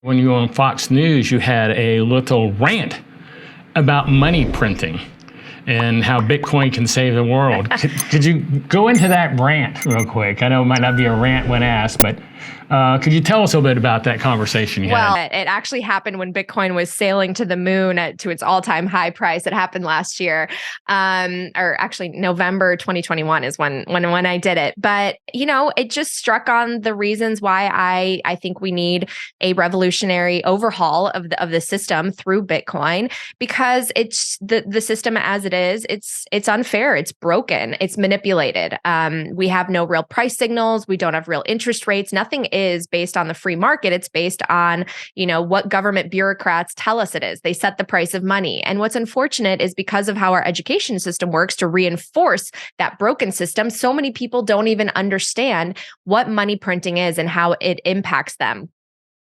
When you were on Fox News, you had a little rant about money printing and how Bitcoin can save the world. Could you go into that rant real quick? I know it might not be a rant when asked, but could you tell us a little bit about that conversation you had? Well, it actually happened when Bitcoin was sailing to the moon to its all-time high price. It happened last year, or actually November 2021 is when I did it. But it just struck on the reasons why I think we need a revolutionary overhaul of the system through Bitcoin, because it's the system as it is. It's unfair. It's broken. It's manipulated. We have no real price signals. We don't have real interest rates. Nothing is based on the free market. It's based on, what government bureaucrats tell us it is. They set the price of money. And what's unfortunate is because of how our education system works to reinforce that broken system, so many people don't even understand what money printing is and how it impacts them.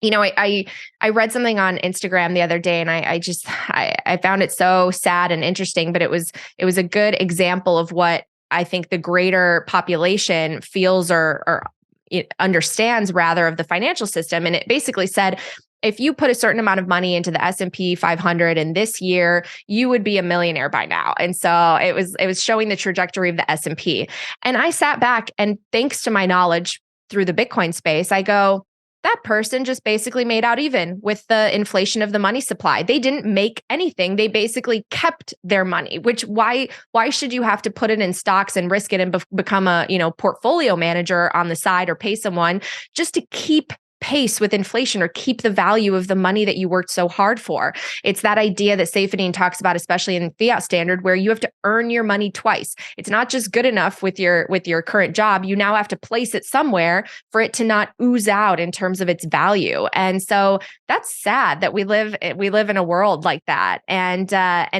I read something on Instagram the other day, and I found it so sad and interesting, but it was a good example of what I think the greater population feels or it understands rather of the financial system. And it basically said, if you put a certain amount of money into the S&P 500 in this year, you would be a millionaire by now. And so it was showing the trajectory of the S&P. And I sat back, and thanks to my knowledge through the Bitcoin space, I go, that person just basically made out even with the inflation of the money supply. They didn't make anything. They basically kept their money, which why should you have to put it in stocks and risk it and become a, portfolio manager on the side or pay someone just to keep pace with inflation or keep the value of the money that you worked so hard for? It's that idea that Saifedean talks about, especially in fiat standard, where you have to earn your money twice. It's not just good enough with your current job. You now have to place it somewhere for it to not ooze out in terms of its value. And so that's sad that we live in a world like that. And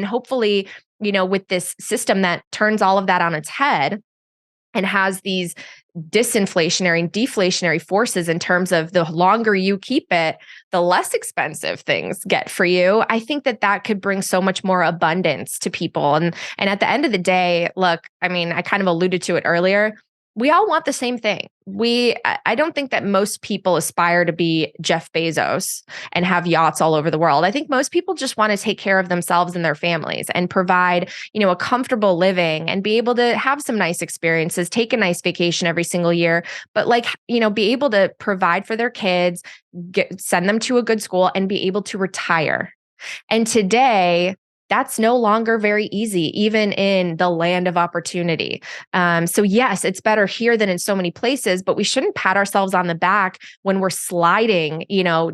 hopefully, with this system that turns all of that on its head and has these disinflationary and deflationary forces in terms of the longer you keep it, the less expensive things get for you. I think that could bring so much more abundance to people. And at the end of the day, look, I kind of alluded to it earlier. We all want the same thing. I don't think that most people aspire to be Jeff Bezos and have yachts all over the world. I think most people just want to take care of themselves and their families and provide, a comfortable living and be able to have some nice experiences, take a nice vacation every single year, but be able to provide for their kids, send them to a good school and be able to retire. And today, that's no longer very easy, even in the land of opportunity. So yes, it's better here than in so many places, but we shouldn't pat ourselves on the back when we're sliding,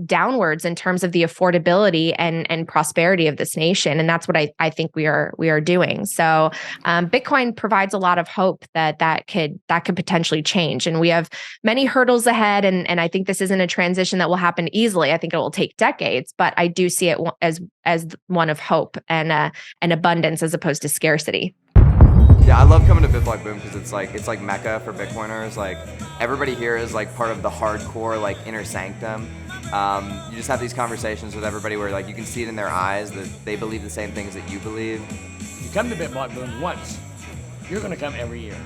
downwards in terms of the affordability and prosperity of this nation. And that's what I think we are doing. So Bitcoin provides a lot of hope that could potentially change. And we have many hurdles ahead. And I think this isn't a transition that will happen easily. I think it will take decades, but I do see it as one of hope and abundance as opposed to scarcity. Yeah, I love coming to BitBlockBoom because it's like Mecca for Bitcoiners. Like everybody here is like part of the hardcore inner sanctum. You just have these conversations with everybody where you can see it in their eyes that they believe the same things that you believe. You come to BitBlockBoom once, you're going to come every year.